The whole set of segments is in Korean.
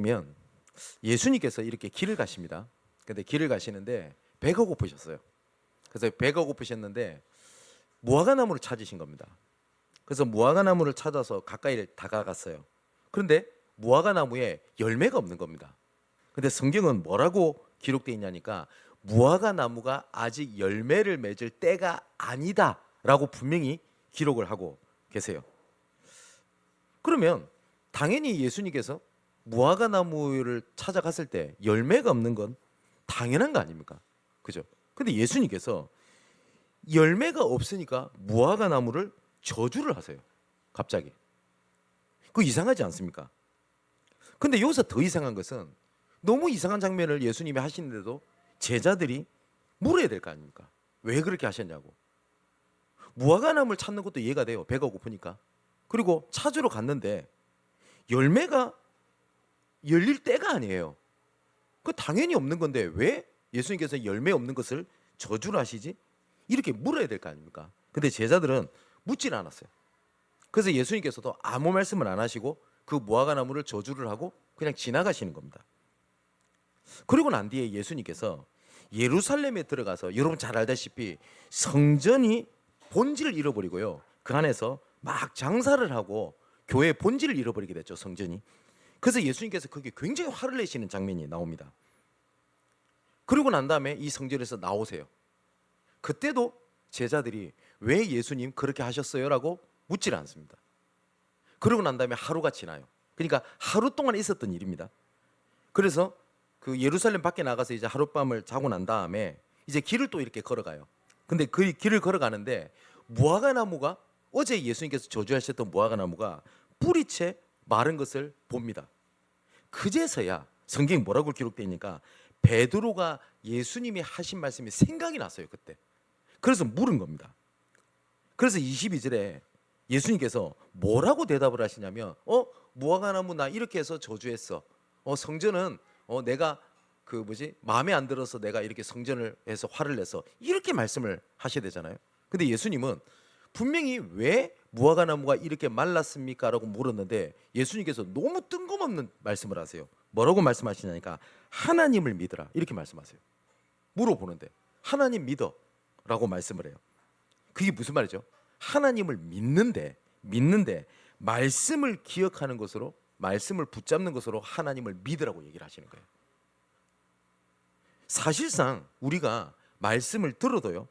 보면 예수님께서 이렇게 길을 가십니다. 근데 길을 가시는데 배가 고프셨어요. 그래서 배가 고프셨는데 무화과나무를 찾으신 겁니다. 그래서 무화과나무를 찾아서 가까이 다가갔어요. 그런데 무화과나무에 열매가 없는 겁니다. 근데 성경은 뭐라고 기록되어 있냐니까 무화과나무가 아직 열매를 맺을 때가 아니다 라고 분명히 기록을 하고 계세요. 그러면 당연히 예수님께서 무화과나무를 찾아갔을 때 열매가 없는 건 당연한 거 아닙니까? 그죠? 근데 예수님께서 열매가 없으니까 무화과나무를 저주를 하세요. 갑자기. 그거 이상하지 않습니까? 근데 여기서 더 이상한 것은 너무 이상한 장면을 예수님이 하시는데도 제자들이 물어야 될 거 아닙니까? 왜 그렇게 하셨냐고. 무화과나무를 찾는 것도 이해가 돼요. 배가 고프니까. 그리고 찾으러 갔는데 열매가 열릴 때가 아니에요. 그 당연히 없는 건데 왜 예수님께서 열매 없는 것을 저주를 하시지? 이렇게 물어야 될 거 아닙니까? 근데 제자들은 묻지는 않았어요. 그래서 예수님께서도 아무 말씀을 안 하시고 그 무화과나무를 저주를 하고 그냥 지나가시는 겁니다. 그리고 난 뒤에 예수님께서 예루살렘에 들어가서 여러분 잘 알다시피 성전이 본질을 잃어버리고요. 그 안에서 막 장사를 하고 교회의 본질을 잃어버리게 됐죠. 성전이. 그래서 예수님께서 거기에 굉장히 화를 내시는 장면이 나옵니다. 그리고 난 다음에 이 성전에서 나오세요. 그때도 제자들이 왜 예수님 그렇게 하셨어요? 라고 묻질 않습니다. 그러고 난 다음에 하루가 지나요. 그러니까 하루 동안 있었던 일입니다. 그래서 그 예루살렘 밖에 나가서 이제 하룻밤을 자고 난 다음에 이제 길을 또 이렇게 걸어가요. 근데 그 길을 걸어가는데 무화과나무가 어제 예수님께서 저주하셨던 무화과나무가 뿌리채 마른 것을 봅니다. 그제서야 성경이 뭐라고 기록되어 있니까 베드로가 예수님이 하신 말씀이 생각이 났어요. 그때. 그래서 물은 겁니다. 그래서 22절에 예수님께서 뭐라고 대답을 하시냐면 무화과나무 나 이렇게 해서 저주했어. 성전은 내가 마음에 안 들어서 내가 이렇게 성전을 해서 화를 내서 이렇게 말씀을 하셔야 되잖아요. 근데 예수님은 분명히 왜 무화과나무가 이렇게 말랐습니까? 라고 물었는데 예수님께서 너무 뜬금없는 말씀을 하세요. 뭐라고 말씀하시냐니까 하나님을 믿으라 이렇게 말씀하세요. 물어보는데 하나님 믿어 라고 말씀을 해요. 그게 무슨 말이죠? 하나님을 믿는데 말씀을 기억하는 것으로 말씀을 붙잡는 것으로 하나님을 믿으라고 얘기를 하시는 거예요. 사실상 우리가 말씀을 들어도요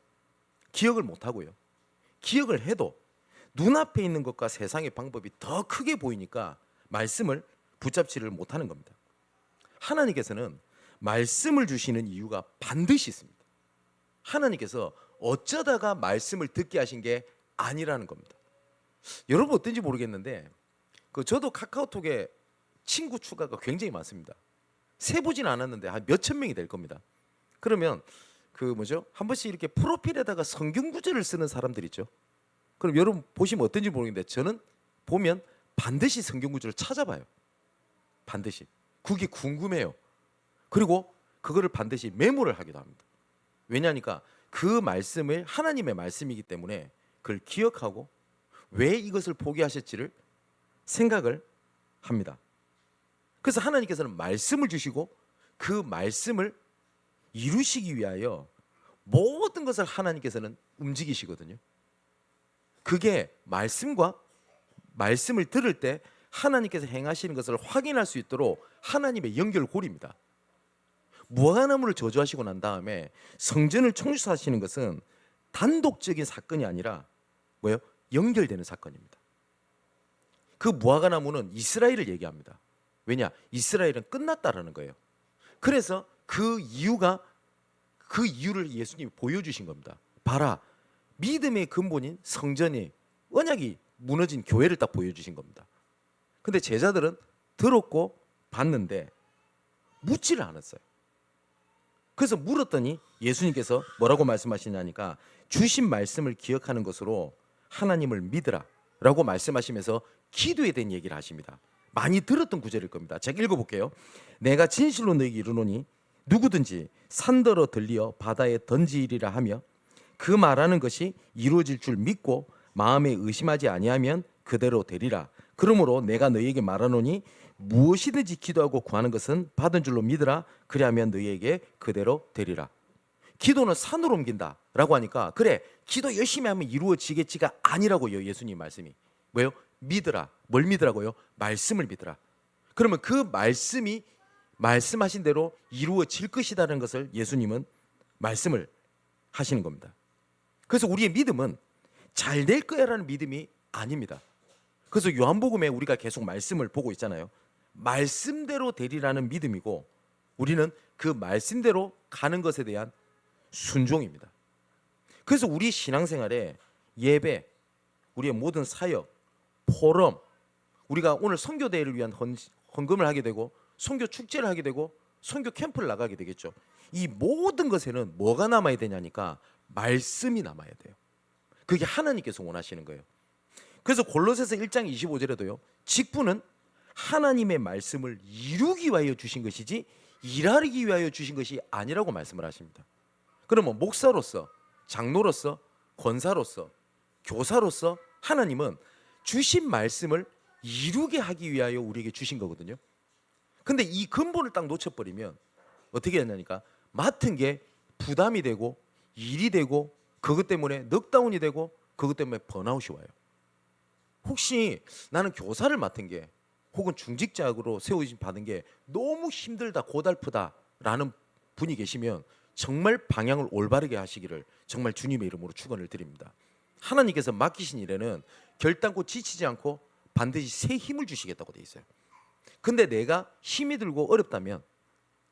기억을 못하고요 기억을 해도 눈앞에 있는 것과 세상의 방법이 더 크게 보이니까 말씀을 붙잡지를 못하는 겁니다. 하나님께서는 말씀을 주시는 이유가 반드시 있습니다. 하나님께서 어쩌다가 말씀을 듣게 하신 게 아니라는 겁니다. 여러분 어떤지 모르겠는데 저도 카카오톡에 친구 추가가 굉장히 많습니다. 세보진 않았는데 한 몇천 명이 될 겁니다. 그러면 한 번씩 이렇게 프로필에다가 성경 구절을 쓰는 사람들 있죠. 그럼 여러분 보시면 어떤지 모르겠는데 저는 보면 반드시 성경 구절을 찾아봐요. 반드시. 그게 궁금해요. 그리고 그거를 반드시 메모를 하기도 합니다. 왜냐하니까 그 말씀을 하나님의 말씀이기 때문에 그걸 기억하고 왜 이것을 포기하셨지를 생각을 합니다. 그래서 하나님께서는 말씀을 주시고 그 말씀을 이루시기 위하여 모든 것을 하나님께서는 움직이시거든요. 그게 말씀을 들을 때 하나님께서 행하시는 것을 확인할 수 있도록 하나님의 연결고리입니다. 무화과나무를 저주하시고 난 다음에 성전을 청소하시는 것은 단독적인 사건이 아니라 연결되는 사건입니다. 그 무화과나무는 이스라엘을 얘기합니다. 왜냐? 이스라엘은 끝났다라는 거예요. 그래서 그 이유를 예수님이 보여주신 겁니다. 봐라, 믿음의 근본인 성전이 언약이 무너진 교회를 딱 보여주신 겁니다. 근데 제자들은 들었고 봤는데 묻지를 않았어요. 그래서 물었더니 예수님께서 뭐라고 말씀하시냐니까 주신 말씀을 기억하는 것으로 하나님을 믿으라 라고 말씀하시면서 기도에 대한 얘기를 하십니다. 많이 들었던 구절일 겁니다. 제가 읽어볼게요. 내가 진실로 너에게 이르노니 누구든지 산더러 들리어 바다에 던지리라 하며 그 말하는 것이 이루어질 줄 믿고 마음에 의심하지 아니하면 그대로 되리라. 그러므로 내가 너희에게 말하노니 무엇이든지 기도하고 구하는 것은 받은 줄로 믿으라. 그리하면 너희에게 그대로 되리라. 기도는 산으로 옮긴다라고 하니까 그래 기도 열심히 하면 이루어지겠지가 아니라고요. 예수님 말씀이 뭐예요? 믿으라. 뭘 믿으라고요? 말씀을 믿으라. 그러면 그 말씀이 말씀하신 대로 이루어질 것이라는 것을 예수님은 말씀을 하시는 겁니다. 그래서 우리의 믿음은 잘 될 거야라는 믿음이 아닙니다. 그래서 요한복음에 우리가 계속 말씀을 보고 있잖아요. 말씀대로 되리라는 믿음이고 우리는 그 말씀대로 가는 것에 대한 순종입니다. 그래서 우리 신앙생활에 예배, 우리의 모든 사역, 포럼, 우리가 오늘 선교대회를 위한 헌금을 하게 되고 선교 축제를 하게 되고 선교 캠프를 나가게 되겠죠. 이 모든 것에는 뭐가 남아야 되냐니까 말씀이 남아야 돼요. 그게 하나님께서 원하시는 거예요. 그래서 골로새서 1장 25절에도요. 직분은 하나님의 말씀을 이루기 위하여 주신 것이지 일하기 위하여 주신 것이 아니라고 말씀을 하십니다. 그러면 목사로서, 장로로서, 권사로서, 교사로서 하나님은 주신 말씀을 이루게 하기 위하여 우리에게 주신 거거든요. 근데 이 근본을 딱 놓쳐버리면 어떻게 되냐니까 맡은 게 부담이 되고 일이 되고 그것 때문에 넉다운이 되고 그것 때문에 번아웃이 와요. 혹시 나는 교사를 맡은 게 혹은 중직자로 세우심 받은 게 너무 힘들다 고달프다라는 분이 계시면 정말 방향을 올바르게 하시기를 정말 주님의 이름으로 축원을 드립니다. 하나님께서 맡기신 일에는 결단코 지치지 않고 반드시 새 힘을 주시겠다고 돼 있어요. 근데 내가 힘이 들고 어렵다면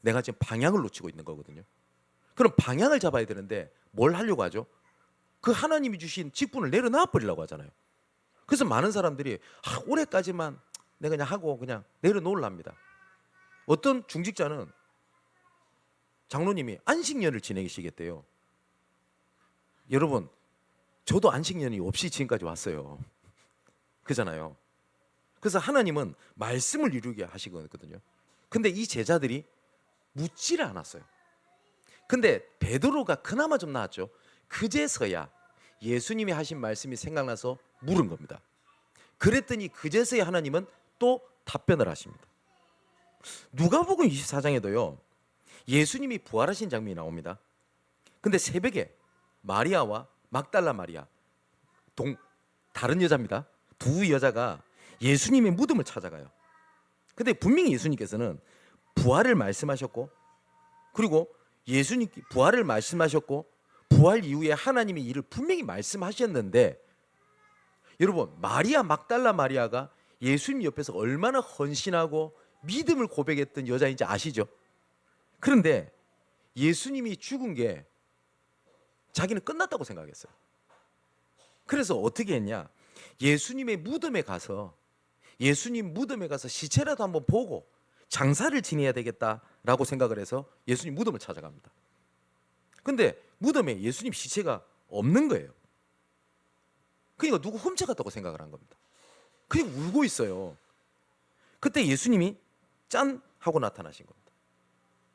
내가 지금 방향을 놓치고 있는 거거든요. 그럼 방향을 잡아야 되는데 뭘 하려고 하죠? 그 하나님이 주신 직분을 내려놔 버리려고 하잖아요. 그래서 많은 사람들이 올해까지만 내가 그냥 하고 그냥 내려놓으랍니다. 어떤 중직자는 장로님이 안식년을 지내시겠대요. 여러분 저도 안식년이 없이 지금까지 왔어요. 그잖아요. 그래서 하나님은 말씀을 이루게 하시거든요. 근데 이 제자들이 묻지를 않았어요. 근데 베드로가 그나마 좀 나았죠. 그제서야 예수님이 하신 말씀이 생각나서 물은 겁니다. 그랬더니 그제서야 하나님은 또 답변을 하십니다. 누가복음 24장에도요. 예수님이 부활하신 장면이 나옵니다. 근데 새벽에 마리아와 막달라 마리아 다른 여자입니다. 두 여자가 예수님의 무덤을 찾아가요. 근데 분명히 예수님께서는 부활을 말씀하셨고 그리고 예수님 부활을 말씀하셨고 부활 이후에 하나님의 일을 분명히 말씀하셨는데 여러분 마리아 막달라 마리아가 예수님 옆에서 얼마나 헌신하고 믿음을 고백했던 여자인지 아시죠? 그런데 예수님이 죽은 게 자기는 끝났다고 생각했어요. 그래서 어떻게 했냐? 예수님의 무덤에 가서 시체라도 한번 보고 장사를 지내야 되겠다라고 생각을 해서 예수님 무덤을 찾아갑니다. 근데 무덤에 예수님 시체가 없는 거예요. 그러니까 누구 훔쳐갔다고 생각을 한 겁니다. 그냥 울고 있어요. 그때 예수님이 짠 하고 나타나신 겁니다.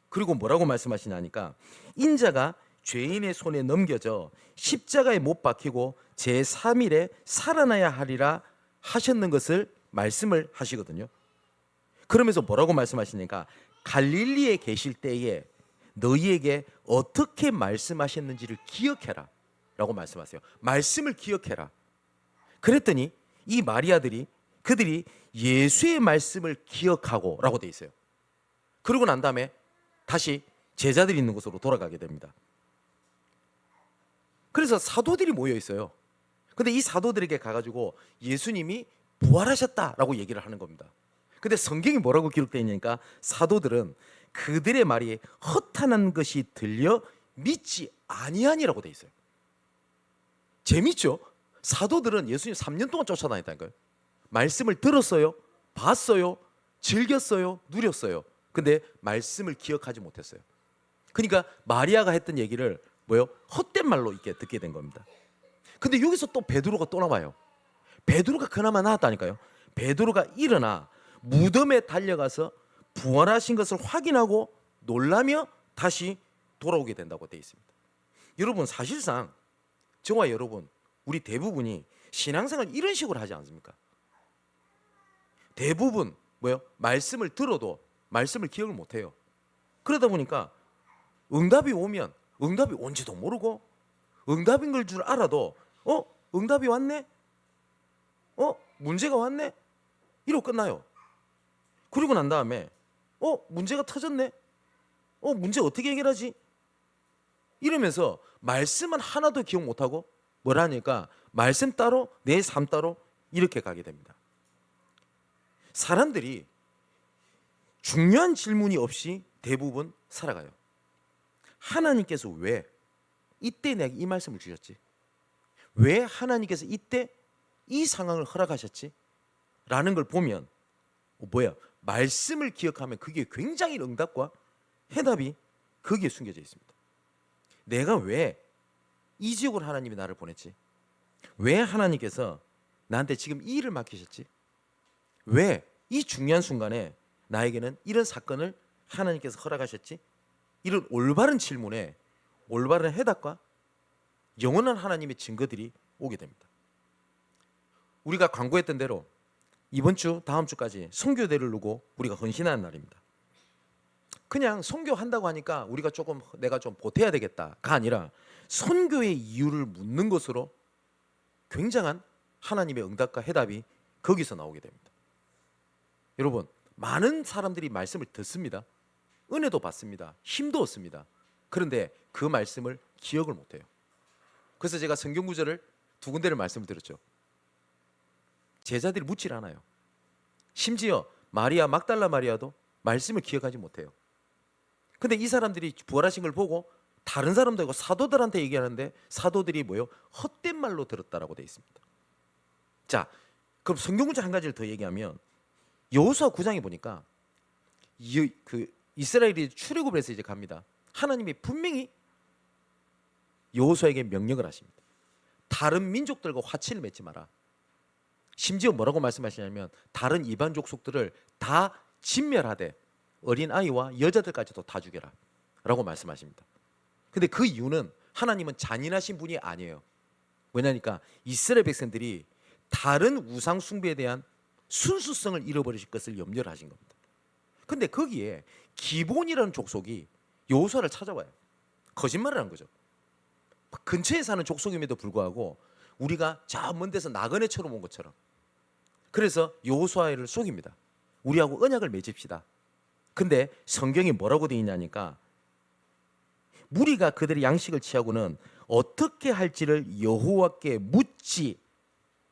그리고 뭐라고 말씀하시냐니까 인자가 죄인의 손에 넘겨져 십자가에 못 박히고 제3일에 살아나야 하리라 하셨는 것을 말씀을 하시거든요. 그러면서 뭐라고 말씀하시니까 갈릴리에 계실 때에 너희에게 어떻게 말씀하셨는지를 기억해라 라고 말씀하세요. 말씀을 기억해라. 그랬더니 이 마리아들이 그들이 예수의 말씀을 기억하고 라고 돼 있어요. 그러고 난 다음에 다시 제자들이 있는 곳으로 돌아가게 됩니다. 그래서 사도들이 모여 있어요. 근데 이 사도들에게 가가지고 예수님이 부활하셨다라고 얘기를 하는 겁니다. 근데 성경이 뭐라고 기록되어 있냐니까 사도들은 그들의 말이 허탄한 것이 들려 믿지 아니하니라고 돼 있어요. 재밌죠? 사도들은 예수님 3년 동안 쫓아다녔다니까요. 말씀을 들었어요, 봤어요, 즐겼어요, 누렸어요. 근데 말씀을 기억하지 못했어요. 그러니까 마리아가 했던 얘기를 헛된 말로 이렇게 듣게 된 겁니다. 근데 여기서 또 베드로가 또 나와요. 베드로가 그나마 나왔다니까요. 베드로가 일어나 무덤에 달려가서 부활하신 것을 확인하고 놀라며 다시 돌아오게 된다고 되어 있습니다. 여러분 사실상 저와 여러분 우리 대부분이 신앙생활 이런 식으로 하지 않습니까? 대부분 뭐요? 말씀을 들어도 말씀을 기억을 못해요. 그러다 보니까 응답이 오면 응답이 온지도 모르고 응답인 걸 줄 알아도 응답이 왔네? 문제가 왔네? 이러고 끝나요. 그리고 난 다음에 문제가 터졌네? 문제 어떻게 해결하지? 이러면서 말씀은 하나도 기억 못하고 뭐라니까 말씀 따로 내 삶 따로 이렇게 가게 됩니다. 사람들이 중요한 질문이 없이 대부분 살아가요. 하나님께서 왜 이때 내게 이 말씀을 주셨지? 왜 하나님께서 이때 이 상황을 허락하셨지? 라는 걸 보면 말씀을 기억하면 그게 굉장히 응답과 해답이 거기에 숨겨져 있습니다. 내가 왜 이 지역으로 하나님이 나를 보냈지? 왜 하나님께서 나한테 지금 이 일을 맡기셨지? 왜 이 중요한 순간에 나에게는 이런 사건을 하나님께서 허락하셨지? 이런 올바른 질문에 올바른 해답과 영원한 하나님의 증거들이 오게 됩니다. 우리가 광고했던 대로 이번 주 다음 주까지 선교대를 두고 우리가 헌신하는 날입니다. 그냥 선교한다고 하니까 내가 좀 보태야 되겠다가 아니라 선교의 이유를 묻는 것으로 굉장한 하나님의 응답과 해답이 거기서 나오게 됩니다. 여러분, 많은 사람들이 말씀을 듣습니다. 은혜도 받습니다. 힘도 얻습니다. 그런데 그 말씀을 기억을 못해요. 그래서 제가 성경 구절을 두 군데를 말씀을 드렸죠. 제자들이 묻질 않아요. 심지어 막달라 마리아도 말씀을 기억하지 못해요. 근데 이 사람들이 부활하신 걸 보고 다른 사람들하고 사도들한테 얘기하는데 사도들이 헛된 말로 들었다라고 되어 있습니다. 자, 그럼 성경 구절 한 가지를 더 얘기하면 여호수아 9장에 보니까 이스라엘이 출애굽을 해서 이제 갑니다. 하나님이 분명히 여호수아에게 명령을 하십니다. 다른 민족들과 화친을 맺지 마라. 심지어 뭐라고 말씀하시냐면 다른 이반 족속들을 다 진멸하되 어린 아이와 여자들까지도 다 죽여라 라고 말씀하십니다. 근데 그 이유는 하나님은 잔인하신 분이 아니에요. 왜냐니까 이스라엘 백성들이 다른 우상 숭배에 대한 순수성을 잃어버리실 것을 염려를 하신 겁니다. 근데 거기에 기본이라는 족속이 여호수아를 찾아와요. 거짓말을 한 거죠. 근처에 사는 족속임에도 불구하고 우리가 저 먼 데서 나그네처럼 온 것처럼. 그래서 여호수아를 속입니다. 우리하고 언약을 맺읍시다. 근데 성경이 뭐라고 되어 있냐니까 무리가 그들의 양식을 취하고는 어떻게 할지를 여호와께 묻지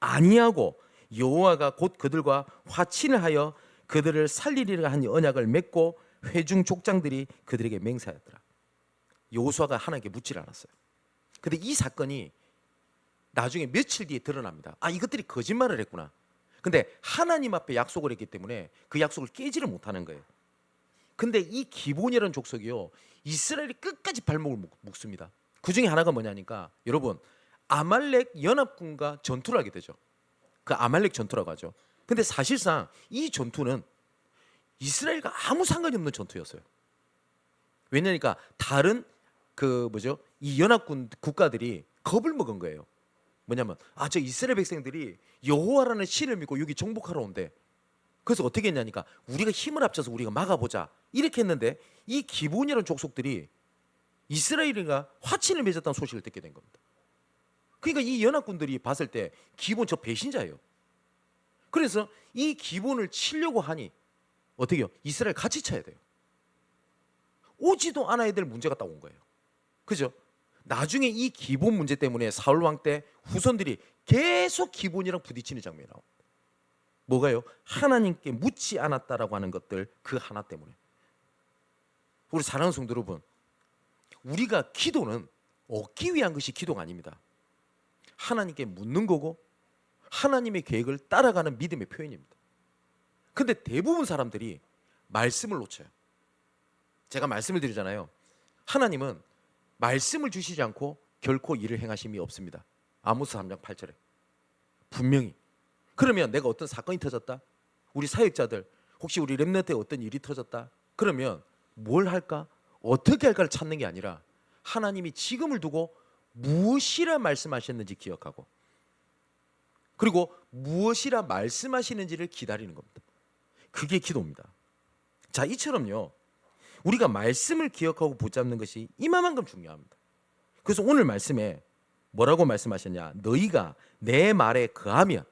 아니하고 여호와가 곧 그들과 화친을 하여 그들을 살리리라 하니 언약을 맺고 회중 족장들이 그들에게 맹세하였더라. 여호수아가 하나님께 묻질 않았어요. 근데 이 사건이 나중에 며칠 뒤에 드러납니다. 이것들이 거짓말을 했구나. 근데 하나님 앞에 약속을 했기 때문에 그 약속을 깨지를 못하는 거예요. 근데 이 기본이라는 족속이요, 이스라엘이 끝까지 발목을 묶습니다. 그 중에 하나가 뭐냐니까 여러분, 아말렉 연합군과 전투를 하게 되죠. 그 아말렉 전투라고 하죠. 근데 사실상 이 전투는 이스라엘과 아무 상관이 없는 전투였어요. 왜냐니까 다른 이 연합군 국가들이 겁을 먹은 거예요. 뭐냐면 저 이스라엘 백성들이 여호와라는 신을 믿고 여기 정복하러 온대. 그래서 어떻게 했냐니까 우리가 힘을 합쳐서 우리가 막아보자 이렇게 했는데 이 기본이라는 족속들이 이스라엘과 화친을 맺었다는 소식을 듣게 된 겁니다. 그러니까 이 연합군들이 봤을 때 기본 저 배신자예요. 그래서 이 기본을 치려고 하니 어떻게 해요? 이스라엘 같이 쳐야 돼요. 오지도 않아야 될 문제가 딱 온 거예요. 그죠? 나중에 이 기본 문제 때문에 사울 왕 때 후손들이 계속 기본이랑 부딪히는 장면이 나옵니다. 뭐가요? 하나님께 묻지 않았다라고 하는 것들 그 하나 때문에. 우리 사랑하는 성도 여러분, 우리가 기도는 얻기 위한 것이 기도가 아닙니다. 하나님께 묻는 거고 하나님의 계획을 따라가는 믿음의 표현입니다. 근데 대부분 사람들이 말씀을 놓쳐요. 제가 말씀을 드리잖아요. 하나님은 말씀을 주시지 않고 결코 일을 행하심이 없습니다. 아모스 3장 8절에 분명히. 그러면 내가 어떤 사건이 터졌다, 우리 사역자들 혹시 우리 렘넌트에 어떤 일이 터졌다, 그러면 뭘 할까, 어떻게 할까를 찾는 게 아니라 하나님이 지금을 두고 무엇이라 말씀하셨는지 기억하고 그리고 무엇이라 말씀하시는지를 기다리는 겁니다. 그게 기도입니다. 자, 이처럼요. 우리가 말씀을 기억하고 붙잡는 것이 이만큼 중요합니다. 그래서 오늘 말씀에 뭐라고 말씀하셨냐? 너희가 내 말에 거하면,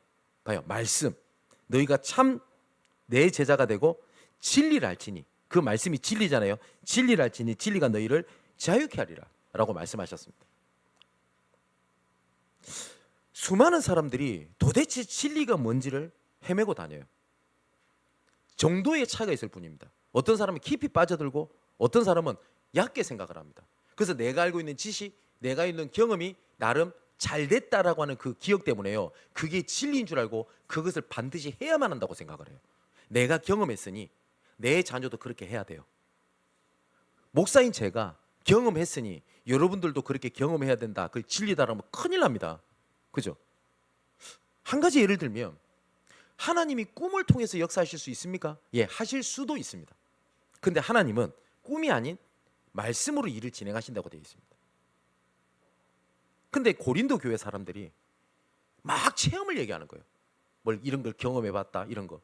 봐요, 말씀. 너희가 참 내 제자가 되고 진리를 알지니, 그 말씀이 진리잖아요. 진리를 알지니 진리가 너희를 자유케 하리라 라고 말씀하셨습니다. 수많은 사람들이 도대체 진리가 뭔지를 헤매고 다녀요. 정도의 차이가 있을 뿐입니다. 어떤 사람은 깊이 빠져들고 어떤 사람은 얕게 생각을 합니다. 그래서 내가 알고 있는 지식, 내가 있는 경험이 나름 잘 됐다라고 하는 그 기억 때문에요, 그게 진리인 줄 알고 그것을 반드시 해야만 한다고 생각을 해요. 내가 경험했으니 내 자녀도 그렇게 해야 돼요. 목사인 제가 경험했으니 여러분들도 그렇게 경험해야 된다, 그걸 진리다라면 큰일 납니다. 그죠? 한 가지 예를 들면, 하나님이 꿈을 통해서 역사하실 수 있습니까? 예, 하실 수도 있습니다. 근데 하나님은 꿈이 아닌 말씀으로 일을 진행하신다고 되어 있습니다. 근데 고린도 교회 사람들이 막 체험을 얘기하는 거예요. 뭘 이런 걸 경험해봤다, 이런 거.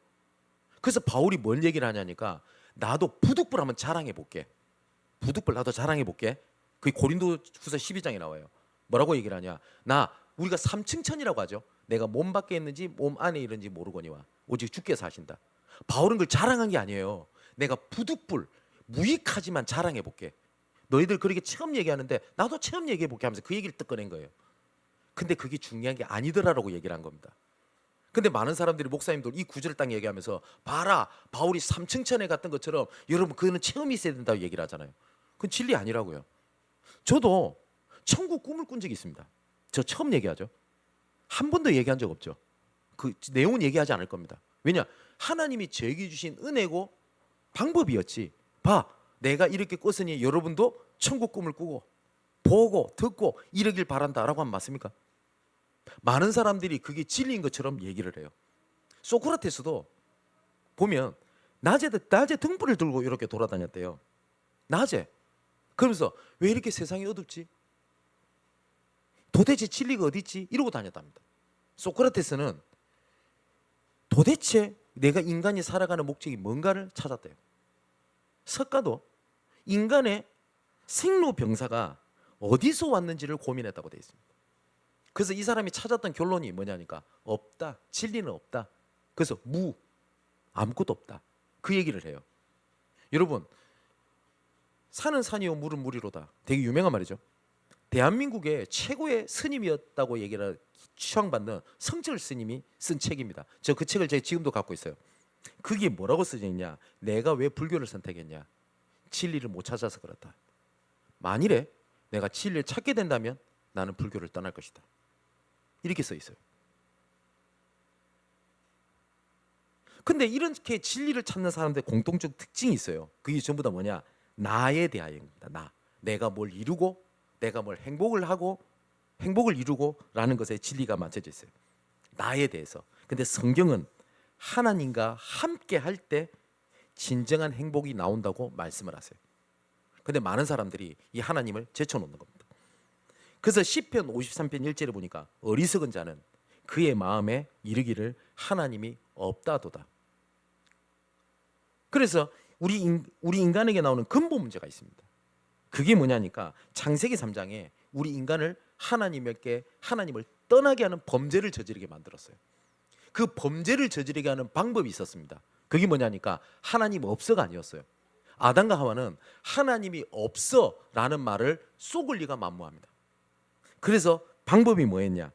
그래서 바울이 뭘 얘기를 하냐니까, 나도 부득불 한번 자랑해 볼게. 부득불 나도 자랑해 볼게. 그게 고린도후서 12장에 나와요. 뭐라고 얘기를 하냐? 우리가 삼층천이라고 하죠. 내가 몸 밖에 있는지 몸 안에 있는지 모르거니와 오직 주께서 하신다. 바울은 그걸 자랑한 게 아니에요. 내가 부득불 무익하지만 자랑해 볼게. 너희들 그렇게 체험 얘기하는데 나도 체험 얘기해 볼게 하면서 그 얘기를 뜯어낸 거예요. 근데 그게 중요한 게 아니더라라고 얘기를 한 겁니다. 근데 많은 사람들이, 목사님들 이 구절을 딱 얘기하면서, 봐라, 바울이 삼층천에 갔던 것처럼 여러분 그거는 체험이 있어야 된다고 얘기를 하잖아요. 그건 진리 아니라고요. 저도 천국 꿈을 꾼 적이 있습니다. 저 처음 얘기하죠. 한 번도 얘기한 적 없죠. 그 내용은 얘기하지 않을 겁니다. 왜냐? 하나님이 저에게 주신 은혜고 방법이었지. 봐, 내가 이렇게 꿨으니 여러분도 천국 꿈을 꾸고 보고 듣고 이러길 바란다라고 하면 맞습니까? 많은 사람들이 그게 진리인 것처럼 얘기를 해요. 소크라테스도 보면 낮에 등불을 들고 이렇게 돌아다녔대요. 낮에. 그러면서 왜 이렇게 세상이 어둡지? 도대체 진리가 어디 있지? 이러고 다녔답니다. 소크라테스는 도대체 내가 인간이 살아가는 목적이 뭔가를 찾았대요. 석가도 인간의 생로병사가 어디서 왔는지를 고민했다고 되어 있습니다. 그래서 이 사람이 찾았던 결론이 뭐냐니까, 없다, 진리는 없다. 그래서 아무것도 없다, 그 얘기를 해요. 여러분, 산은 산이요 물은 물이로다, 되게 유명한 말이죠. 대한민국의 최고의 스님이었다고 얘기를 추앙받는 성철 스님이 쓴 책입니다. 저 그 책을 제가 지금도 갖고 있어요. 그게 뭐라고 쓰져 있냐? 내가 왜 불교를 선택했냐? 진리를 못 찾아서 그렇다. 만일에 내가 진리를 찾게 된다면 나는 불교를 떠날 것이다, 이렇게 써 있어요. 근데 이렇게 진리를 찾는 사람들의 공통적 특징이 있어요. 그게 전부 다 뭐냐? 나에 대하여입니다. 내가 뭘 이루고, 내가 뭘 행복을 하고, 행복을 이루고라는 것에 진리가 맞춰져 있어요. 나에 대해서. 근데 성경은 하나님과 함께 할 때 진정한 행복이 나온다고 말씀을 하세요. 근데 많은 사람들이 이 하나님을 제쳐놓는 겁니다. 그래서 시편 53편 1절에 보니까, 어리석은 자는 그의 마음에 이르기를 하나님이 없다도다. 그래서 우리 인간에게 나오는 근본 문제가 있습니다. 그게 뭐냐니까, 창세기 3장에 우리 인간을 하나님을 떠나게 하는 범죄를 저지르게 만들었어요. 그 범죄를 저지르게 하는 방법이 있었습니다. 그게 뭐냐니까, 하나님 없어가 아니었어요. 아담과 하와는 하나님이 없어라는 말을 속을 리가 만무합니다. 그래서 방법이 뭐였냐?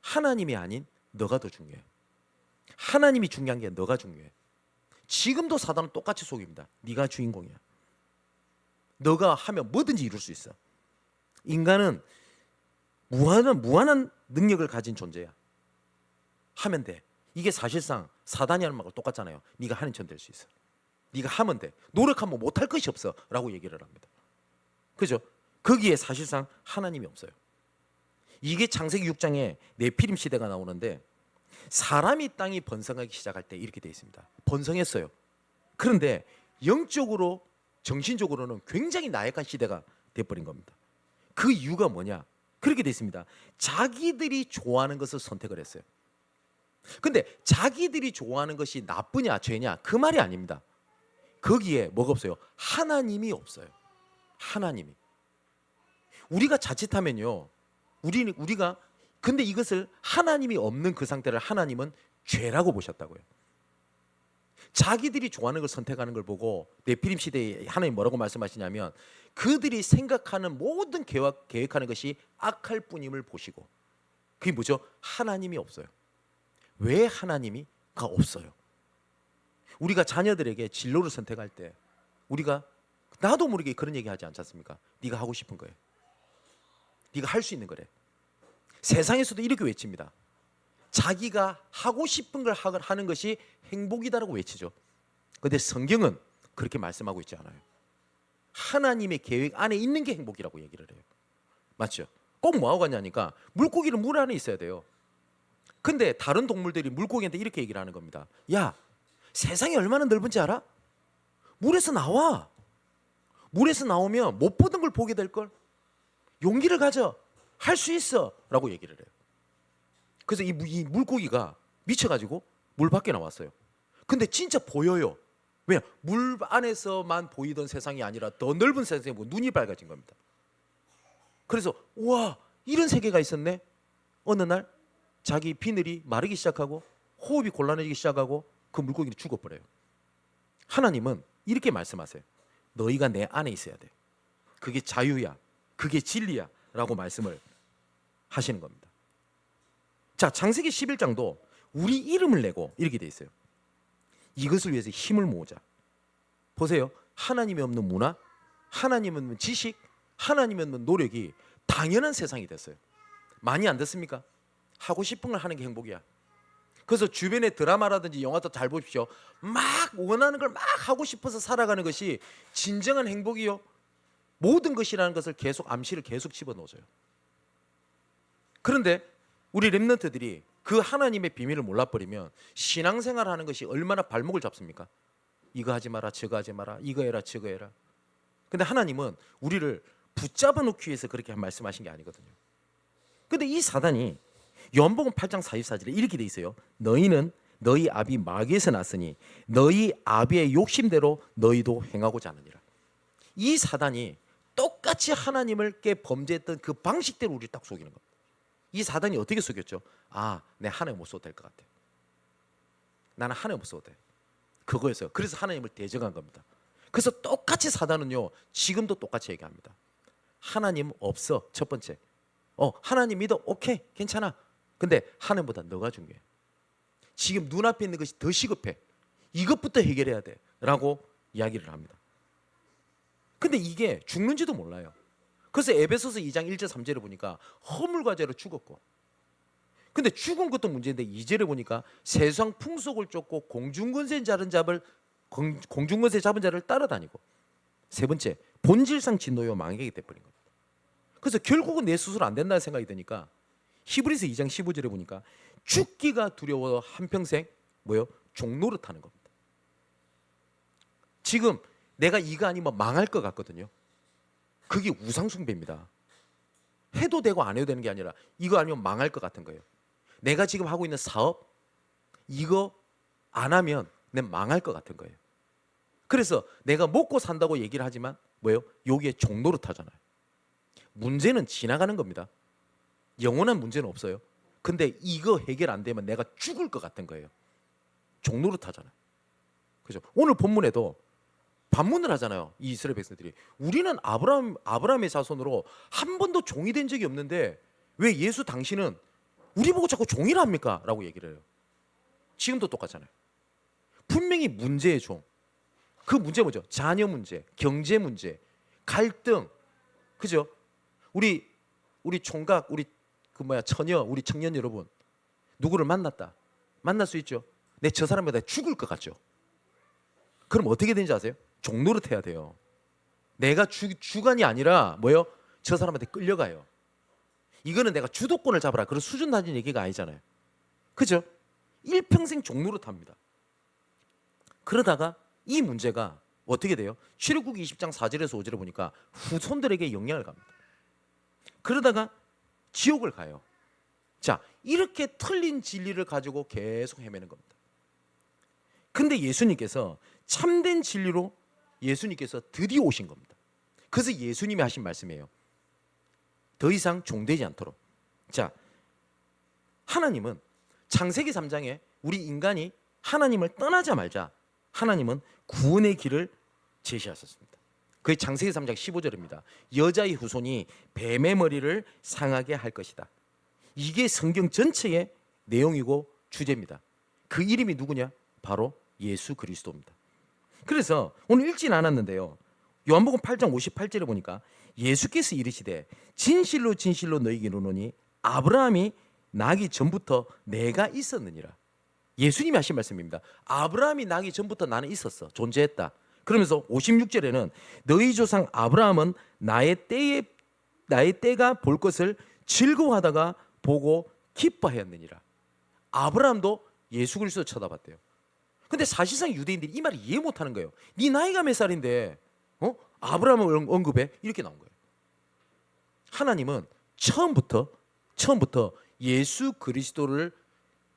하나님이 아닌 너가 더 중요해. 하나님이 중요한 게 너가 중요해. 지금도 사단은 똑같이 속입니다. 네가 주인공이야. 너가 하면 뭐든지 이룰 수 있어. 인간은 무한한 능력을 가진 존재야. 하면 돼. 이게 사실상 사단이 하는 말과 똑같잖아요. 네가 하는 천 될 수 있어. 네가 하면 돼. 노력하면 못할 것이 없어 라고 얘기를 합니다. 그죠? 거기에 사실상 하나님이 없어요. 이게 창세기 6장에 네피림 시대가 나오는데, 사람이 땅이 번성하기 시작할 때 이렇게 되어 있습니다. 번성했어요. 그런데 영적으로 정신적으로는 굉장히 나약한 시대가 돼버린 겁니다. 그 이유가 뭐냐? 그렇게 되어 있습니다. 자기들이 좋아하는 것을 선택을 했어요. 근데 자기들이 좋아하는 것이 나쁘냐 죄냐 그 말이 아닙니다. 거기에 뭐가 없어요? 하나님이 없어요. 하나님이. 우리가 자칫하면요. 우리가 근데 이것을 하나님이 없는 그 상태를 하나님은 죄라고 보셨다고요. 자기들이 좋아하는 걸 선택하는 걸 보고 네피림 시대에 하나님 뭐라고 말씀하시냐면 그들이 생각하는 모든 계획하는 것이 악할 뿐임을 보시고 그게 뭐죠? 하나님이 없어요. 왜 하나님이가 없어요? 우리가 자녀들에게 진로를 선택할 때 우리가 나도 모르게 그런 얘기 하지 않지 않습니까? 네가 하고 싶은 거예요. 네가 할 수 있는 거래. 세상에서도 이렇게 외칩니다. 자기가 하고 싶은 걸 하는 것이 행복이다라고 외치죠. 그런데 성경은 그렇게 말씀하고 있지 않아요. 하나님의 계획 안에 있는 게 행복이라고 얘기를 해요. 맞죠? 꼭 뭐하고 가냐니까 물고기는 물 안에 있어야 돼요. 근데 다른 동물들이 물고기한테 이렇게 얘기를 하는 겁니다. 야, 세상이 얼마나 넓은지 알아? 물에서 나와. 물에서 나오면 못 보던 걸 보게 될걸. 용기를 가져. 할 수 있어 라고 얘기를 해요. 그래서 이 물고기가 미쳐가지고 물 밖에 나왔어요. 근데 진짜 보여요. 왜냐? 물 안에서만 보이던 세상이 아니라 더 넓은 세상에 눈이 밝아진 겁니다. 그래서 우와, 이런 세계가 있었네. 어느 날 자기 비늘이 마르기 시작하고 호흡이 곤란해지기 시작하고 그 물고기는 죽어버려요. 하나님은 이렇게 말씀하세요. 너희가 내 안에 있어야 돼. 그게 자유야. 그게 진리야 라고 말씀을 하시는 겁니다. 자, 창세기 11장도 우리 이름을 내고 이렇게 돼 있어요. 이것을 위해서 힘을 모으자. 보세요. 하나님이 없는 문화, 하나님이 없는 지식, 하나님이 없는 노력이 당연한 세상이 됐어요. 많이 안 됐습니까? 하고 싶은 걸 하는 게 행복이야. 그래서 주변의 드라마라든지 영화도 잘 보십시오. 막 원하는 걸 막 하고 싶어서 살아가는 것이 진정한 행복이요. 모든 것이라는 것을 계속 암시를 계속 집어넣어줘요. 그런데 우리 렘넌트들이 그 하나님의 비밀을 몰라버리면 신앙생활하는 것이 얼마나 발목을 잡습니까? 이거 하지 마라, 저거 하지 마라, 이거 해라, 저거 해라. 근데 하나님은 우리를 붙잡아 놓기 위해서 그렇게 말씀하신 게 아니거든요. 근데 이 사단이 요한복음 8장 44절에 이렇게 돼 있어요. 너희는 너희 아비 마귀에서 났으니 너희 아비의 욕심대로 너희도 행하고자 하느니라. 이 사단이 똑같이 하나님을 깨 범죄했던 그 방식대로 우리를 딱 속이는 겁니다. 이 사단이 어떻게 속였죠? 아, 내 하나님 못 써도 될 것 같아. 나는 하나님 못 써도 돼. 그거였어요. 그래서 하나님을 대적한 겁니다. 그래서 똑같이 사단은요, 지금도 똑같이 얘기합니다. 하나님 없어. 첫 번째. 하나님 믿어. 오케이, 괜찮아. 근데 하나님보다 너가 중요해. 지금 눈앞에 있는 것이 더 시급해. 이것부터 해결해야 돼. 라고 이야기를 합니다. 근데 이게 죽는지도 몰라요. 그래서 에베소서 2장 1절 3절을 보니까 허물과 죄로 죽었고, 근데 죽은 것도 문제인데 2절에 보니까 세상 풍속을 쫓고 공중권세 잡은 자를 따라다니고, 세 번째 본질상 진노요 망하게 돼버린 겁니다. 그래서 결국은 내 스스로 안 된다는 생각이 드니까 히브리서 2장 15절에 보니까 죽기가 두려워 한평생 종노릇하는 겁니다. 지금 내가 이거 아니면 망할 것 같거든요. 그게 우상숭배입니다. 해도 되고 안 해도 되는 게 아니라 이거 아니면 망할 것 같은 거예요. 내가 지금 하고 있는 사업, 이거 안 하면 난 망할 것 같은 거예요. 그래서 내가 먹고 산다고 얘기를 하지만 여기에 종노릇하잖아요. 문제는 지나가는 겁니다. 영원한 문제는 없어요. 근데 이거 해결 안 되면 내가 죽을 것 같은 거예요. 종노릇하잖아요. 그죠? 오늘 본문에도 반문을 하잖아요. 이 이스라엘 백성들이 우리는 아브라함의 자손으로 한 번도 종이 된 적이 없는데 왜 예수 당신은 우리 보고 자꾸 종이라 합니까? 라고 얘기를 해요. 지금도 똑같잖아요. 분명히 문제의 종. 그 문제 뭐죠? 자녀 문제, 경제 문제, 갈등. 그죠? 우리 총각, 처녀, 우리 청년 여러분, 누구를 만났다. 만날 수 있죠. 내 저 사람보다 죽을 것 같죠. 그럼 어떻게 되는지 아세요? 종노릇 해야 돼요. 내가 주관이 아니라 저 사람한테 끌려가요. 이거는 내가 주도권을 잡아라. 그런 수준 낮은 얘기가 아니잖아요. 그죠? 일평생 종노릇 합니다. 그러다가 이 문제가 어떻게 돼요? 출애굽기 20장 4절에서 5절에 보니까 후손들에게 영향을 갑니다. 그러다가 지옥을 가요. 자, 이렇게 틀린 진리를 가지고 계속 헤매는 겁니다. 근데 예수님께서 참된 진리로 예수님께서 드디어 오신 겁니다. 그래서 예수님이 하신 말씀이에요. 더 이상 종되지 않도록. 자, 하나님은 창세기 3장에 우리 인간이 하나님을 떠나자마자 하나님은 구원의 길을 제시하셨습니다. 그게 창세기 3장 15절입니다. 여자의 후손이 뱀의 머리를 상하게 할 것이다. 이게 성경 전체의 내용이고 주제입니다. 그 이름이 누구냐? 바로 예수 그리스도입니다. 그래서 오늘 읽진 않았는데요. 요한복음 8장 58절에 보니까 예수께서 이르시되 진실로 진실로 너희에게 이르노니 아브라함이 나기 전부터 내가 있었느니라. 예수님이 하신 말씀입니다. 아브라함이 나기 전부터 나는 있었어. 존재했다. 그러면서 56절에는 너희 조상 아브라함은 나의 때가 볼 것을 즐거워하다가 보고 기뻐하였느니라. 아브라함도 예수 그리스도 쳐다봤대요. 근데 사실상 유대인들이 이 말을 이해 못하는 거예요. 네 나이가 몇 살인데 아브라함을 언급해? 이렇게 나온 거예요. 하나님은 처음부터 예수 그리스도를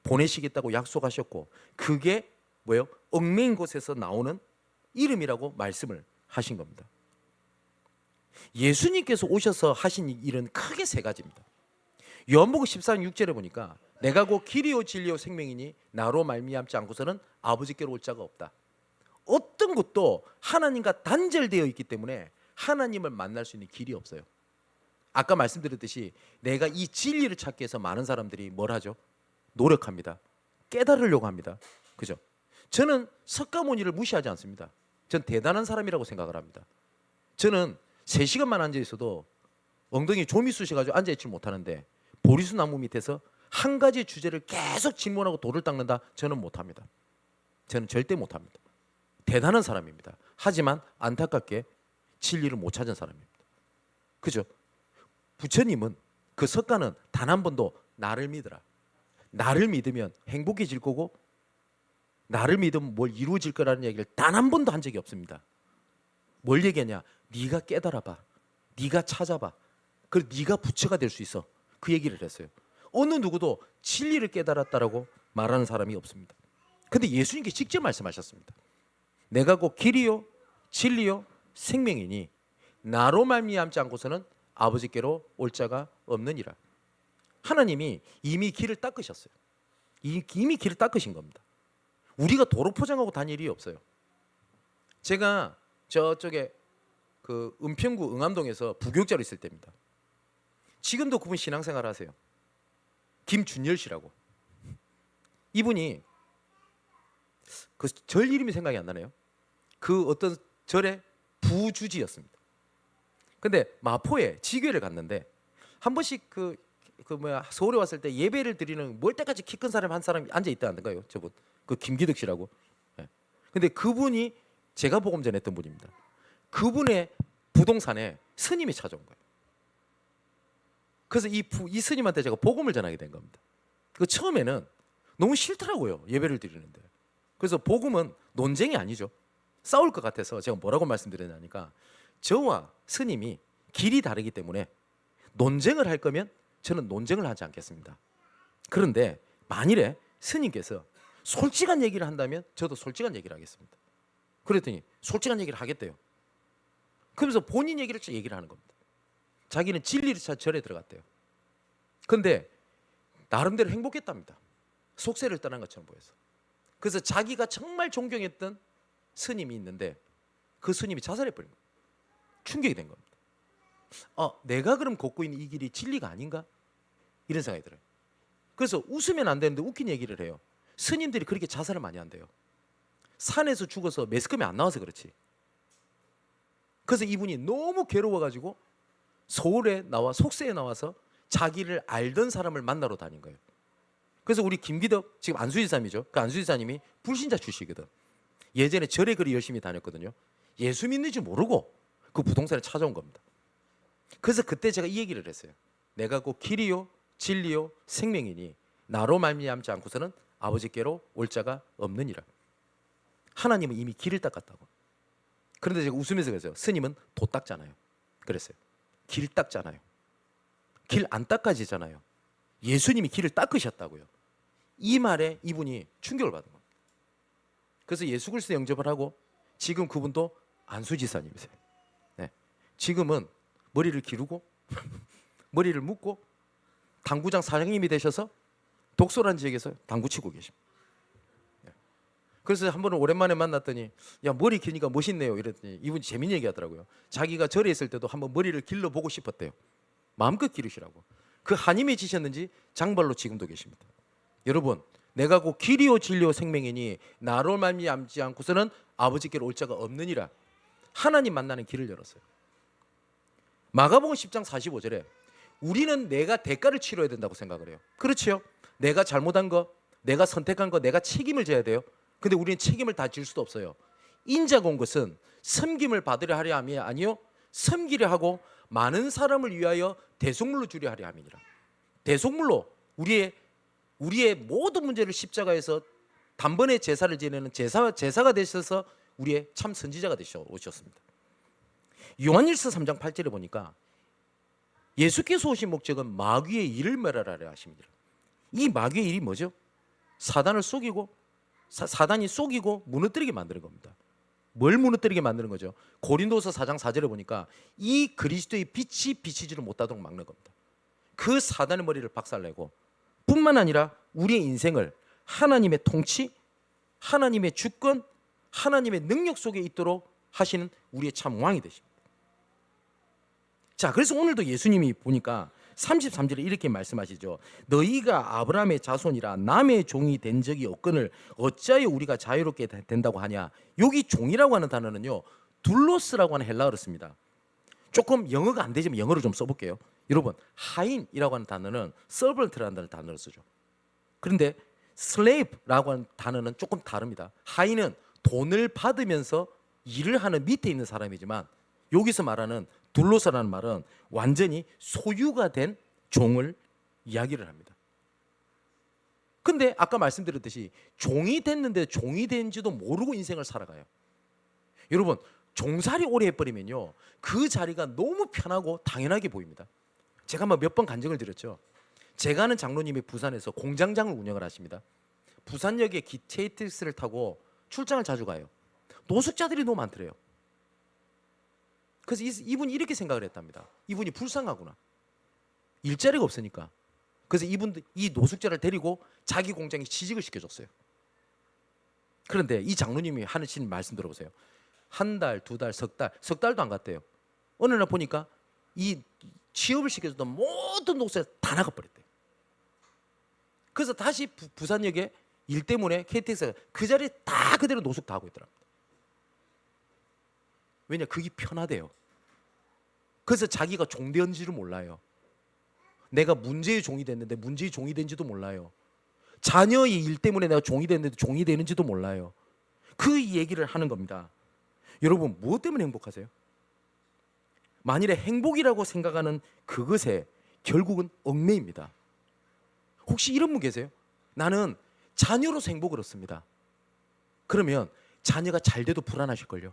보내시겠다고 약속하셨고 그게 뭐예요? 얽매인 곳에서 나오는 이름이라고 말씀을 하신 겁니다. 예수님께서 오셔서 하신 일은 크게 세 가지입니다. 요한복음 14장 6절에 보니까 내가 곧 길이요 진리요 생명이니 나로 말미암지 않고서는 아버지께로 올 자가 없다. 어떤 것도 하나님과 단절되어 있기 때문에 하나님을 만날 수 있는 길이 없어요. 아까 말씀드렸듯이 내가 이 진리를 찾기 위해서 많은 사람들이 뭘 하죠? 노력합니다. 깨달으려고 합니다. 그죠? 저는 석가모니를 무시하지 않습니다. 전 대단한 사람이라고 생각을 합니다. 저는 3시간만 앉아 있어도 엉덩이 좀이 쑤셔가지고 앉아있지 못하는데 보리수 나무 밑에서 한 가지 주제를 계속 질문하고 돌을 닦는다? 저는 못합니다. 저는 절대 못합니다. 대단한 사람입니다. 하지만 안타깝게 진리를 못 찾은 사람입니다. 그죠? 부처님은 그 석가는 단 한 번도 나를 믿으라. 나를 믿으면 행복해질 거고 나를 믿으면 뭘 이루어질 거라는 얘기를 단 한 번도 한 적이 없습니다. 뭘 얘기하냐? 네가 깨달아봐. 네가 찾아봐. 그리고 네가 부처가 될 수 있어. 그 얘기를 했어요. 어느 누구도 진리를 깨달았다라고 말하는 사람이 없습니다. 근데 예수님께 직접 말씀하셨습니다. 내가 곧 길이요 진리요 생명이니 나로 말미암지 않고서는 아버지께로 올 자가 없느니라. 하나님이 이미 길을 닦으셨어요. 이미 길을 닦으신 겁니다. 우리가 도로 포장하고 다닐 일이 없어요. 제가 저쪽에 그 은평구 응암동에서 부교육자로 있을 때입니다. 지금도 그분 신앙생활 하세요. 김준열 씨라고. 이분이 그 절 이름이 생각이 안 나네요. 그 어떤 절의 부주지였습니다. 근데 마포에 지교회를 갔는데 한 번씩 서울에 왔을 때 예배를 드리는 뭘 때까지 키 큰 사람 한 사람이 앉아 있다는 거예요. 저분 그 김기덕 씨라고. 네. 근데 그분이 제가 복음 전했던 분입니다. 그분의 부동산에 스님이 찾아온 거예요. 그래서 이 스님한테 제가 복음을 전하게 된 겁니다. 그 처음에는 너무 싫더라고요. 예배를 드리는데. 그래서 복음은 논쟁이 아니죠. 싸울 것 같아서 제가 뭐라고 말씀드렸냐니까 저와 스님이 길이 다르기 때문에 논쟁을 할 거면 저는 논쟁을 하지 않겠습니다. 그런데 만일에 스님께서 솔직한 얘기를 한다면 저도 솔직한 얘기를 하겠습니다. 그랬더니 솔직한 얘기를 하겠대요. 그러면서 본인 얘기를 하는 겁니다. 자기는 진리를 찾아 절에 들어갔대요. 그런데 나름대로 행복했답니다. 속세를 떠난 것처럼 보여서. 그래서 자기가 정말 존경했던 스님이 있는데 그 스님이 자살해버린 거예요. 충격이 된 겁니다. 내가 그럼 걷고 있는 이 길이 진리가 아닌가? 이런 생각이 들어요. 그래서 웃으면 안 되는데 웃긴 얘기를 해요. 스님들이 그렇게 자살을 많이 한대요. 산에서 죽어서 매스컴에 안 나와서 그렇지. 그래서 이분이 너무 괴로워가지고 서울에 나와 속세에 나와서 자기를 알던 사람을 만나러 다닌 거예요. 그래서 우리 김기덕 지금 안수지사님이죠. 그 안수지사님이 불신자 출신이거든. 예전에 절에 그리 열심히 다녔거든요. 예수 믿는지 모르고 그 부동산에 찾아온 겁니다. 그래서 그때 제가 이 얘기를 했어요. 내가 곧 길이요 진리요 생명이니 나로 말미암지 않고서는 아버지께로 올 자가 없느니라. 하나님은 이미 길을 닦았다고. 그런데 제가 웃으면서 그랬어요. 스님은 도 닦잖아요. 그랬어요. 길 닦잖아요. 길 안 닦아지잖아요. 예수님이 길을 닦으셨다고요. 이 말에 이분이 충격을 받은 겁니다. 그래서 예수 그리스도 영접을 하고 지금 그분도 안수지사님이세요. 네. 지금은 머리를 기르고 머리를 묶고 당구장 사장님이 되셔서 독소란 지역에서 당구 치고 계십니다. 네. 그래서 한 번은 오랜만에 만났더니 야 머리 기니까 멋있네요 이랬더니 이분이 재밌는 얘기 하더라고요. 자기가 절에 있을 때도 한번 머리를 길러보고 싶었대요. 마음껏 기르시라고. 그 한임이 지셨는지 장발로 지금도 계십니다. 여러분 내가 곧 길이요 진리요 생명이니 나로 말미암지 않고서는 아버지께로 올 자가 없느니라. 하나님 만나는 길을 열었어요. 마가복음 10장 45절에 우리는 내가 대가를 치러야 된다고 생각을 해요. 그렇지요. 내가 잘못한 거, 내가 선택한 거, 내가 책임을 져야 돼요. 근데 우리는 책임을 다 질 수도 없어요. 인자가 온 것은 섬김을 받으려 하려 함이 아니요 섬기려 하고 많은 사람을 위하여 대속물로 주려 하려 함이니라. 대속물로 우리의 모든 문제를 십자가에서 단번에 제사를 지내는 제사가 되셔서 우리의 참 선지자가 되셔 오셨습니다. 요한일서 3장 8절에 보니까 예수께서 오신 목적은 마귀의 일을 멸하라 하십니다. 이 마귀의 일이 뭐죠? 사단을 속이고 사단이 속이고 무너뜨리게 만드는 겁니다. 뭘 무너뜨리게 만드는 거죠? 고린도서 4장 4절에 보니까 이 그리스도의 빛이 비치지를 못하도록 막는 겁니다. 그 사단의 머리를 박살내고 뿐만 아니라 우리의 인생을 하나님의 통치, 하나님의 주권, 하나님의 능력 속에 있도록 하시는 우리의 참 왕이 되십니다. 자, 그래서 오늘도 예수님이 보니까 33절에 이렇게 말씀하시죠. 너희가 아브라함의 자손이라 남의 종이 된 적이 없거늘 어찌하여 우리가 자유롭게 된다고 하냐. 여기 종이라고 하는 단어는요 둘로스라고 하는 헬라어를 씁니다. 조금 영어가 안 되지만 영어로 좀 써볼게요. 여러분 하인이라고 하는 단어는 servant라는 단어를 쓰죠. 그런데 slave라고 하는 단어는 조금 다릅니다. 하인은 돈을 받으면서 일을 하는 밑에 있는 사람이지만 여기서 말하는 둘로스라는 말은 완전히 소유가 된 종을 이야기를 합니다. 근데 아까 말씀드렸듯이 종이 됐는데 종이 된지도 모르고 인생을 살아가요. 여러분 종살이 오래 해버리면요 그 자리가 너무 편하고 당연하게 보입니다. 제가 몇 번 간증을 드렸죠. 제가 아는 장로님이 부산에서 공장장을 운영을 하십니다. 부산역에 KTX를 타고 출장을 자주 가요. 노숙자들이 너무 많더래요. 그래서 이분이 이렇게 생각을 했답니다. 이분이 불쌍하구나. 일자리가 없으니까. 그래서 이 노숙자를 데리고 자기 공장에 취직을 시켜줬어요. 그런데 이 장로님이 하신 말씀 들어보세요. 한 달, 두 달, 석 달도 안 갔대요. 어느 날 보니까 이 취업을 시켜줬던 모든 노숙자 다 나가버렸대요. 그래서 다시 부산역에 일 때문에 KTX가 그 자리에 다 그대로 노숙 다 하고 있더랍니다. 왜냐? 그게 편하대요. 그래서 자기가 종되었는지를 몰라요. 내가 문제의 종이 됐는데 문제의 종이 된지도 몰라요. 자녀의 일 때문에 내가 종이 됐는데 종이 되는지도 몰라요. 그 얘기를 하는 겁니다. 여러분 무엇 때문에 행복하세요? 만일에 행복이라고 생각하는 그것에 결국은 얽매입니다. 혹시 이런 분 계세요? 나는 자녀로서 행복을 얻습니다. 그러면 자녀가 잘 돼도 불안하실걸요.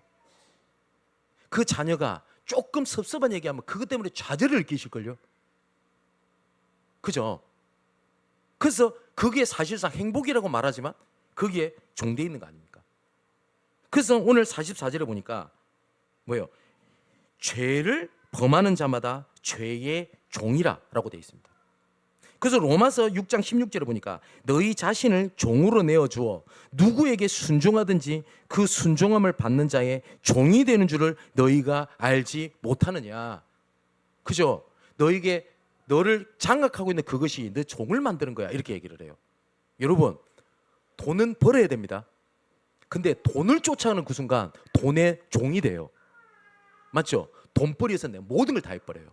그 자녀가 조금 섭섭한 얘기하면 그것 때문에 좌절을 느끼실걸요. 그죠? 그래서 그게 사실상 행복이라고 말하지만 거기에 종되어 있는 거 아닙니까? 그래서 오늘 44절에 보니까 뭐예요? 죄를 범하는 자마다 죄의 종이라 라고 되어 있습니다. 그래서 로마서 6장 16절에 보니까 너희 자신을 종으로 내어주어 누구에게 순종하든지 그 순종함을 받는 자의 종이 되는 줄을 너희가 알지 못하느냐. 그죠? 너를 장악하고 있는 그것이 너 종을 만드는 거야. 이렇게 얘기를 해요. 여러분 돈은 벌어야 됩니다. 근데 돈을 쫓아가는 그 순간 돈의 종이 돼요. 맞죠? 돈벌이에서 내 모든 걸 다 해버려요.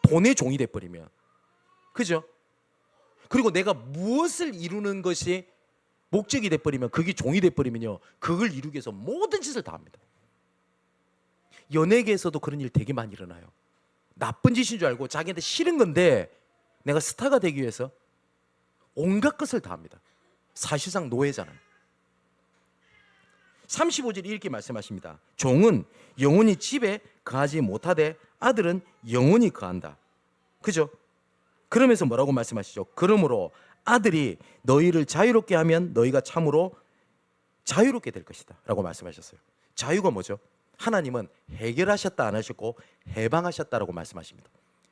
돈의 종이 돼버리면. 그죠? 그리고 내가 무엇을 이루는 것이 목적이 돼버리면 그게 종이 돼버리면요 그걸 이루기 위해서 모든 짓을 다 합니다. 연예계에서도 그런 일 되게 많이 일어나요. 나쁜 짓인 줄 알고 자기한테 싫은 건데 내가 스타가 되기 위해서 온갖 것을 다 합니다. 사실상 노예잖아요. 35절에 이렇게 말씀하십니다. 종은 영원히 집에 거하지 못하되 아들은 영원히 거한다. 그죠? 그러면서 뭐라고 말씀하시죠? 그러므로 아들이 너희를 자유롭게 하면 너희가 참으로 자유롭게 될 것이다 라고 말씀하셨어요. 자유가 뭐죠? 하나님은 해결하셨다 안 하셨고 해방하셨다라고 말씀하십니다.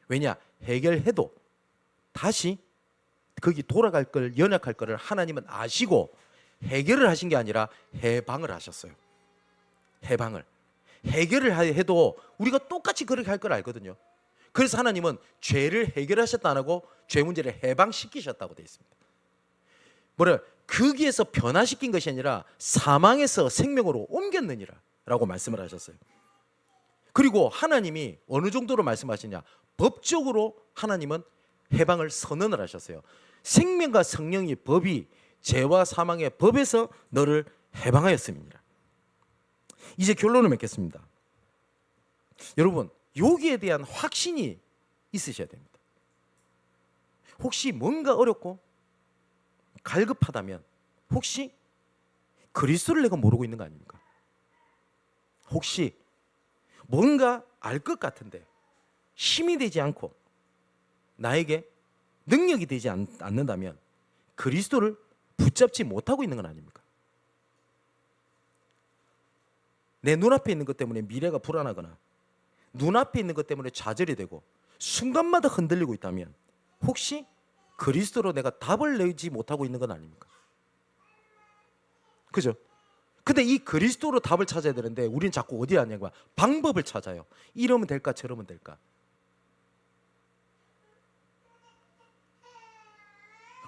왜냐? 해결해도 다시 거기 돌아갈 걸, 연약할 거를 하나님은 아시고 해결을 하신 게 아니라 해방을 하셨어요. 해방을. 해결을 해도 우리가 똑같이 그렇게 할 걸 알거든요. 그래서 하나님은 죄를 해결하셨다 안 하고 죄 문제를 해방시키셨다고 되어 있습니다. 뭐래? 거기에서 변화시킨 것이 아니라 사망에서 생명으로 옮겼느니라 라고 말씀을 하셨어요. 그리고 하나님이 어느 정도로 말씀하시냐? 법적으로 하나님은 해방을 선언을 하셨어요. 생명과 성령의 법이 죄와 사망의 법에서 너를 해방하였음이니라. 이제 결론을 맺겠습니다. 여러분, 여기에 대한 확신이 있으셔야 됩니다. 혹시 뭔가 어렵고 갈급하다면 혹시 그리스도를 내가 모르고 있는 거 아닙니까? 혹시 뭔가 알 것 같은데 힘이 되지 않고 나에게 능력이 되지 않는다면 그리스도를 붙잡지 못하고 있는 건 아닙니까? 내 눈앞에 있는 것 때문에 미래가 불안하거나 눈앞에 있는 것 때문에 좌절이 되고 순간마다 흔들리고 있다면 혹시 그리스도로 내가 답을 내지 못하고 있는 건 아닙니까? 그죠? 근데 이 그리스도로 답을 찾아야 되는데 우리는 자꾸 어디 하냐고 방법을 찾아요. 이러면 될까 저러면 될까.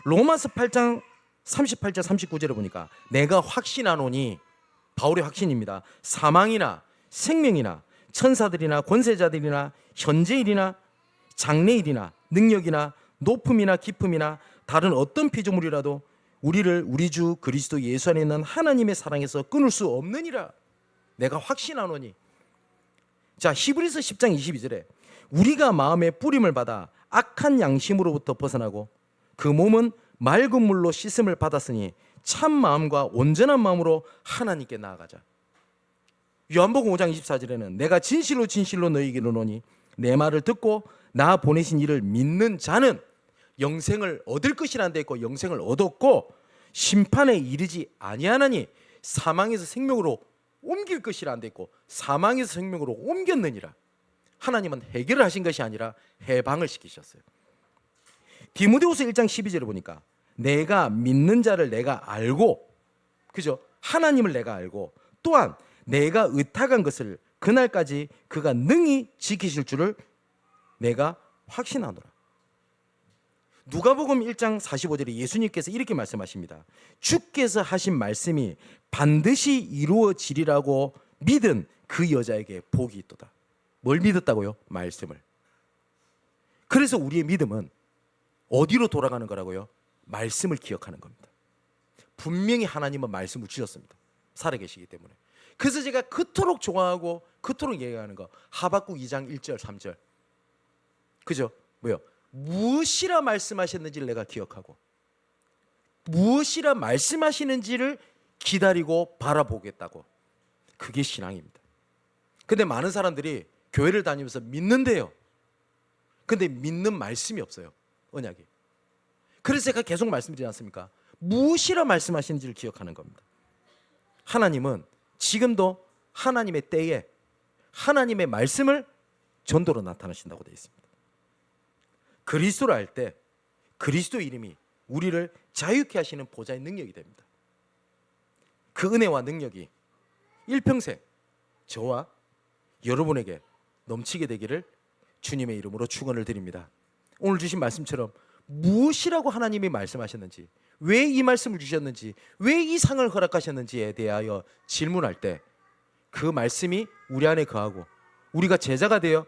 로마서 8장 38절 39절에 보니까 내가 확신하노니, 바울의 확신입니다. 사망이나 생명이나 천사들이나 권세자들이나 현재일이나 장래일이나 능력이나 높음이나 깊음이나 다른 어떤 피조물이라도 우리를 우리 주 그리스도 예수 안에 있는 하나님의 사랑에서 끊을 수 없느니라. 내가 확신하노니. 자, 히브리서 10장 22절에 우리가 마음의 뿌림을 받아 악한 양심으로부터 벗어나고 그 몸은 맑은 물로 씻음을 받았으니 참 마음과 온전한 마음으로 하나님께 나아가자. 요한복음 5장 24절에는 내가 진실로 진실로 너희에게 이르노니 내 말을 듣고 나 보내신 이를 믿는 자는 영생을 얻을 것이라는 데 있고 영생을 얻었고 심판에 이르지 아니하나니 사망에서 생명으로 옮길 것이라는 데 있고 사망에서 생명으로 옮겼느니라. 하나님은 해결을 하신 것이 아니라 해방을 시키셨어요. 디모데후서 1장 12절을 보니까 내가 믿는 자를 내가 알고, 그죠? 하나님을 내가 알고 또한 내가 의탁한 것을 그날까지 그가 능히 지키실 줄을 내가 확신하노라. 누가복음 1장 45절에 예수님께서 이렇게 말씀하십니다. 주께서 하신 말씀이 반드시 이루어지리라고 믿은 그 여자에게 복이 있도다. 뭘 믿었다고요? 말씀을. 그래서 우리의 믿음은 어디로 돌아가는 거라고요? 말씀을 기억하는 겁니다. 분명히 하나님은 말씀을 주셨습니다. 살아계시기 때문에. 그래서 제가 그토록 좋아하고 그토록 얘기하는 거 하박국 2장 1절 3절. 그죠? 뭐요? 무엇이라 말씀하셨는지를 내가 기억하고 무엇이라 말씀하시는지를 기다리고 바라보겠다고. 그게 신앙입니다. 근데 많은 사람들이 교회를 다니면서 믿는데요. 근데 믿는 말씀이 없어요. 언약이. 그래서 제가 계속 말씀드리지 않습니까? 무엇이라 말씀하시는지를 기억하는 겁니다. 하나님은 지금도 하나님의 때에 하나님의 말씀을 전도로 나타나신다고 되어 있습니다. 그리스도를 알 때 그리스도 이름이 우리를 자유케 하시는 보좌의 능력이 됩니다. 그 은혜와 능력이 일평생 저와 여러분에게 넘치게 되기를 주님의 이름으로 축원을 드립니다. 오늘 주신 말씀처럼 무엇이라고 하나님이 말씀하셨는지, 왜 이 말씀을 주셨는지, 왜 이 상을 허락하셨는지에 대하여 질문할 때 그 말씀이 우리 안에 거하고 우리가 제자가 되어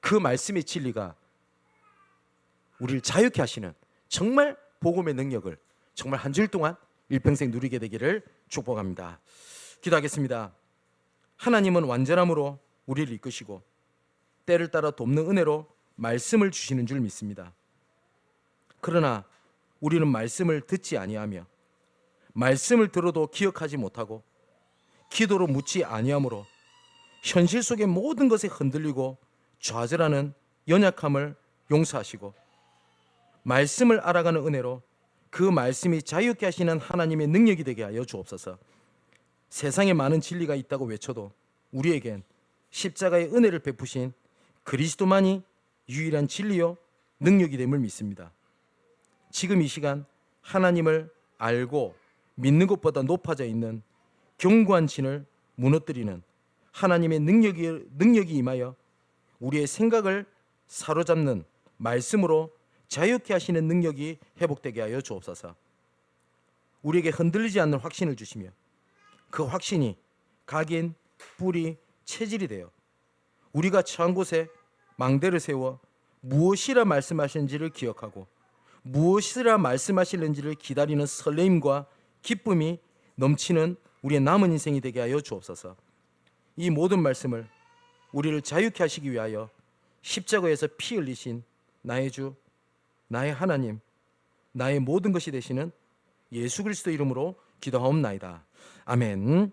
그 말씀의 진리가 우리를 자유케 하시는 정말 복음의 능력을 정말 한 주일 동안 일평생 누리게 되기를 축복합니다. 기도하겠습니다. 하나님은 완전함으로 우리를 이끄시고 때를 따라 돕는 은혜로 말씀을 주시는 줄 믿습니다. 그러나 우리는 말씀을 듣지 아니하며 말씀을 들어도 기억하지 못하고 기도로 묻지 아니하므로 현실 속의 모든 것에 흔들리고 좌절하는 연약함을 용서하시고 말씀을 알아가는 은혜로 그 말씀이 자유케 하시는 하나님의 능력이 되게 하여 주옵소서. 세상에 많은 진리가 있다고 외쳐도 우리에겐 십자가의 은혜를 베푸신 그리스도만이 유일한 진리요 능력이 됨을 믿습니다. 지금 이 시간 하나님을 알고 믿는 것보다 높아져 있는 견고한 진을 무너뜨리는 하나님의 능력이 임하여 우리의 생각을 사로잡는 말씀으로 자유케 하시는 능력이 회복되게 하여 주옵소서. 우리에게 흔들리지 않는 확신을 주시며 그 확신이 각인, 뿌리, 체질이 되어 우리가 처한 곳에 망대를 세워 무엇이라 말씀하시는지를 기억하고 무엇이라 말씀하시는지를 기다리는 설레임과 기쁨이 넘치는 우리의 남은 인생이 되게 하여 주옵소서. 이 모든 말씀을 우리를 자유케 하시기 위하여 십자가에서 피 흘리신 나의 주, 나의 하나님, 나의 모든 것이 되시는 예수 그리스도 이름으로 기도하옵나이다. 아멘.